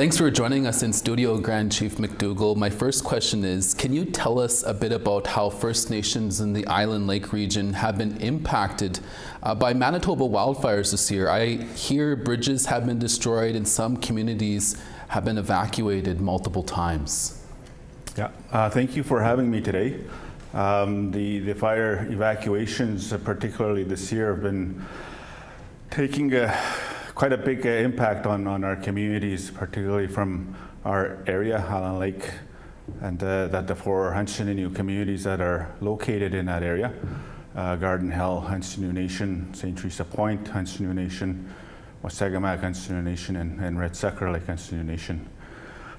Thanks for joining us in studio, Grand Chief McDougall. My first question is, can you tell us a bit about how First Nations in the Island Lake region have been impacted by Manitoba wildfires this year? I hear bridges have been destroyed and some communities have been evacuated multiple times. Yeah, thank you for having me today. The fire evacuations, particularly this year, have been taking quite a big impact on our communities, particularly from our area, Island Lake, and the four Hanshininu communities that are located in that area. Garden Hill, Hanshininu Nation, St. Theresa Point, Hanshininu Nation, Wasagamack, Hanshininu Nation, and Red Sucker Lake, Hanshininu Nation.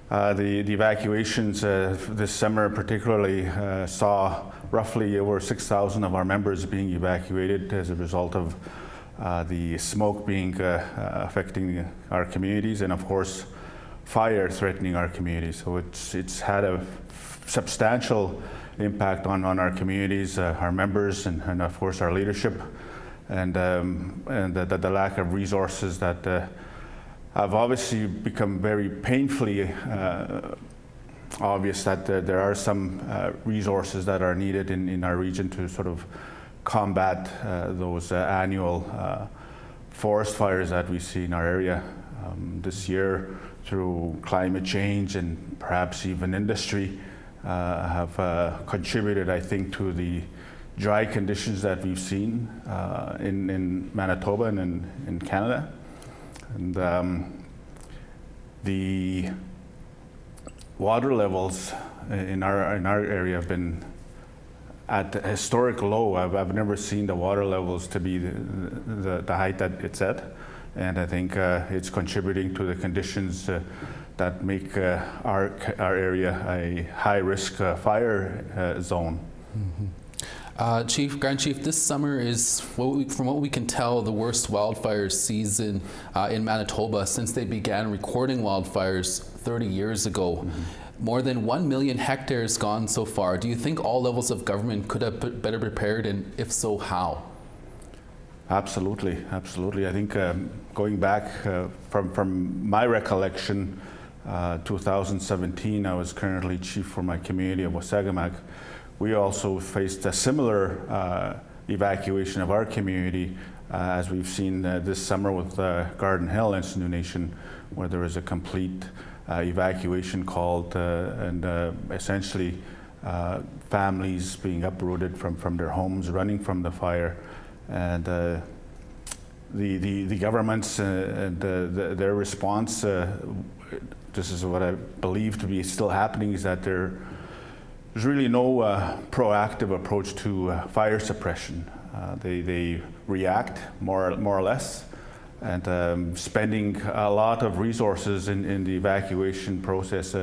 The evacuations this summer particularly saw roughly over 6,000 of our members being evacuated as a result of the smoke being affecting our communities, and of course fire threatening our communities. So it's had a substantial impact on our communities, our members, and of course our leadership, and the lack of resources that have obviously become very painfully obvious that there are some resources that are needed in our region to sort of combat those annual forest fires that we see in our area. This year, through climate change and perhaps even industry, have contributed, I think, to the dry conditions that we've seen in Manitoba and in Canada. And the water levels in our area have been at a historic low. I've never seen the water levels to be the height that it's at, and I think it's contributing to the conditions that make our area a high-risk fire zone. Mm-hmm. Grand Chief, this summer is, from what we can tell, the worst wildfire season in Manitoba since they began recording wildfires 30 years ago. Mm-hmm. More than 1 million hectares gone so far. Do you think all levels of government could have been better prepared, and if so, how? Absolutely, absolutely. I think going back from my recollection, 2017, I was currently chief for my community of Wasagamack. We also faced a similar evacuation of our community as we've seen this summer with Garden Hill, Hanshininu Nation, where there was a complete evacuation called, and essentially families being uprooted from their homes, running from the fire, and the governments and their response. This is what I believe to be still happening, is that there's really no proactive approach to fire suppression. They react more or less, and spending a lot of resources in the evacuation process.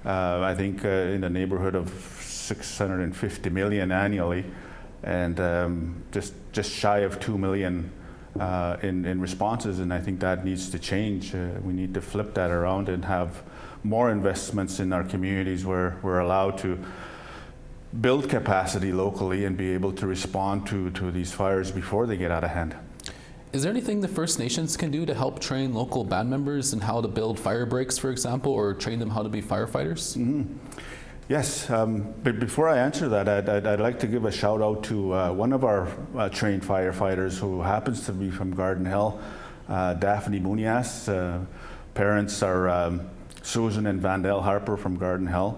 I think in the neighborhood of 650 million annually, and just shy of 2 million in responses. And I think that needs to change. We need to flip that around and have more investments in our communities where we're allowed to build capacity locally and be able to respond to these fires before they get out of hand. Is there anything the First Nations can do to help train local band members in how to build fire breaks, for example, or train them how to be firefighters? Mm-hmm. Yes, but before I answer that, I'd like to give a shout out to one of our trained firefighters who happens to be from Garden Hill, Daphne Munias. Parents are Susan and Vandell Harper from Garden Hill.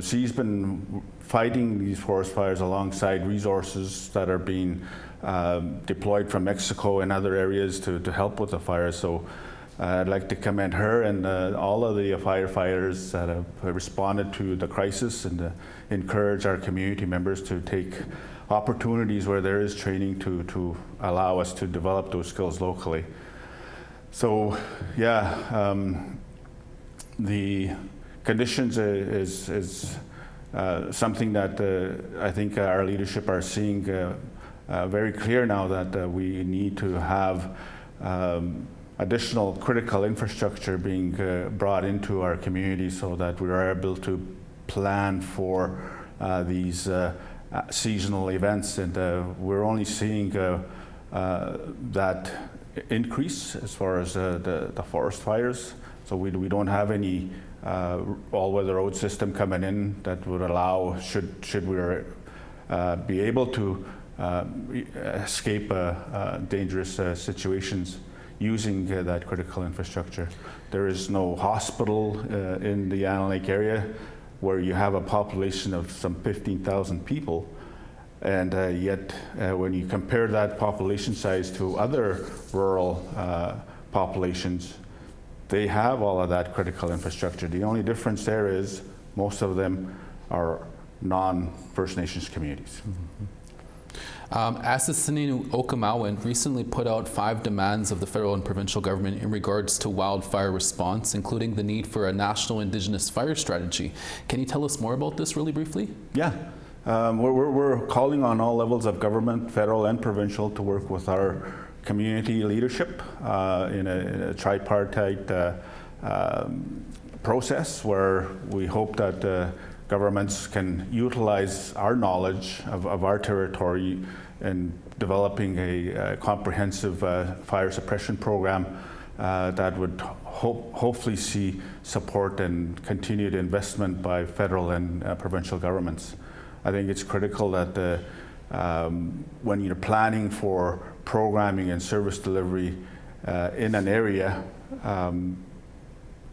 She's been fighting these forest fires alongside resources that are being deployed from Mexico and other areas to help with the fire. So I'd like to commend her and all of the firefighters that have responded to the crisis, and encourage our community members to take opportunities where there is training to allow us to develop those skills locally. So yeah, the conditions is something that I think our leadership are seeing very clear now, that we need to have additional critical infrastructure being brought into our community so that we are able to plan for these seasonal events. And we're only seeing that increase as far as the forest fires So we don't have any all-weather road system coming in that would allow, should we be able to escape dangerous situations using that critical infrastructure. There is no hospital in the Allen Lake area where you have a population of some 15,000 people, and yet when you compare that population size to other rural populations, they have all of that critical infrastructure. The only difference there is most of them are non-First Nations communities. Mm-hmm. Assassinating Okinawan recently put out 5 demands of the federal and provincial government in regards to wildfire response, including the need for a national Indigenous fire strategy. Can you tell us more about this really briefly? Yeah. We're calling on all levels of government, federal and provincial, to work with our community leadership in a tripartite process where we hope that governments can utilize our knowledge of our territory in developing a comprehensive fire suppression program that would hopefully see support and continued investment by federal and provincial governments. I think it's critical that when you're planning for programming and service delivery in an area,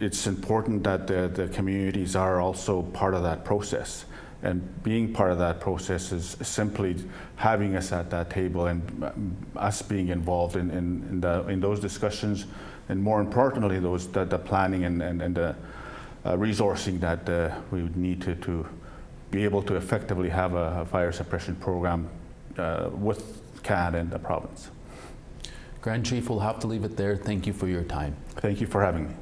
it's important that the communities are also part of that process. And being part of that process is simply having us at that table and us being involved in those discussions, and more importantly, the planning and the resourcing that we would need to be able to effectively have a fire suppression program with Canada and the province. Grand Chief, we'll have to leave it there. Thank you for your time. Thank you for having me.